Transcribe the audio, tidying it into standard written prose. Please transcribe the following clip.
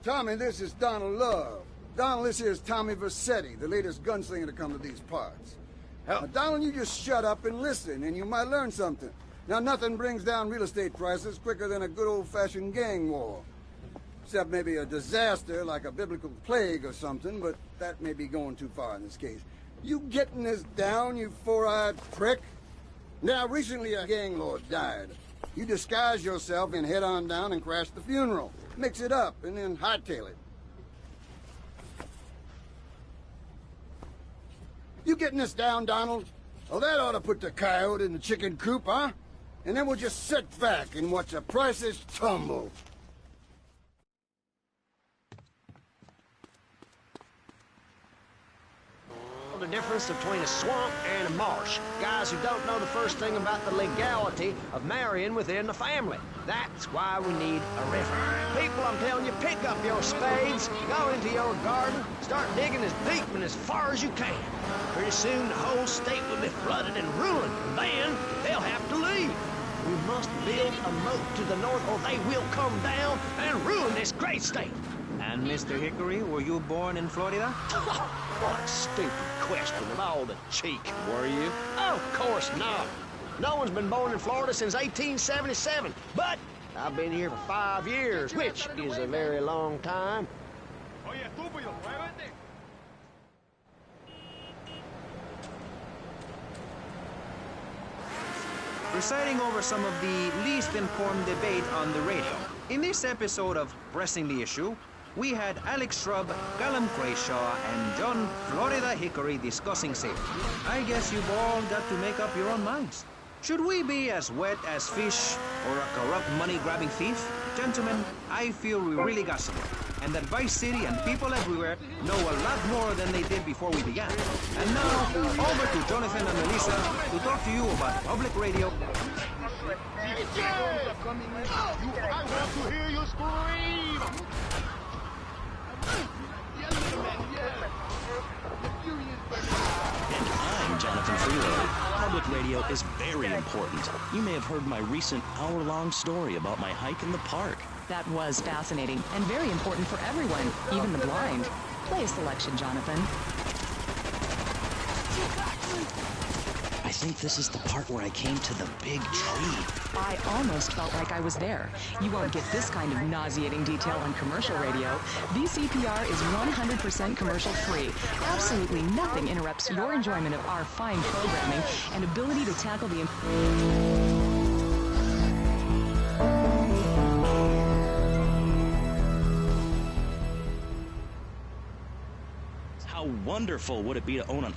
Tommy, this is Donald Love. Donald, this is Tommy Vercetti, the latest gunslinger to come to these parts. Now, Donald, you just shut up and listen, and you might learn something. Now, nothing brings down real estate prices quicker than a good old-fashioned gang war. Except maybe a disaster like a biblical plague or something, but that may be going too far in this case. You getting this down, you four-eyed prick? Now, recently a gang lord died. You disguise yourself and head on down and crash the funeral. Mix it up and then hightail it. You getting this down, Donald? Well, that ought to put the coyote in the chicken coop, huh? And then we'll just sit back and watch the prices tumble. The difference between a swamp and a marsh. Guys who don't know the first thing about the legality of marrying within the family. That's why we need a river. People, I'm telling you, pick up your spades, go into your garden, start digging as deep and as far as you can. Pretty soon the whole state will be flooded and ruined, and then they'll have to leave. We must build a moat to the north or they will come down and ruin this great state. And Mr. Hickory, were you born in Florida? What a stupid question of all the cheek. Were you? Of course not. No one's been born in Florida since 1877, but I've been here for 5 years, which is a very long time. Presiding over some of the least informed debate on the radio. In this episode of Pressing the Issue, we had Alex Shrub, Callum Crayshaw, and John Florida Hickory discussing safety. I guess you've all got to make up your own minds. Should we be as wet as fish or a corrupt money-grabbing thief? Gentlemen, I feel we really got something, and that Vice City and people everywhere know a lot more than they did before we began. And now, over to Jonathan and Melissa to talk to you about public radio. DJ! I want to hear you scream! And I'm Jonathan Freeland. Public radio is very important. You may have heard my recent hour-long story about my hike in the park. That was fascinating and very important for everyone, even the blind. Play a selection, Jonathan. I think this is the part where I came to the big tree. I almost felt like I was there. You won't get this kind of nauseating detail on commercial radio. VCPR is 100% commercial-free. Absolutely nothing interrupts your enjoyment of our fine programming and ability to tackle the... How wonderful would it be to own an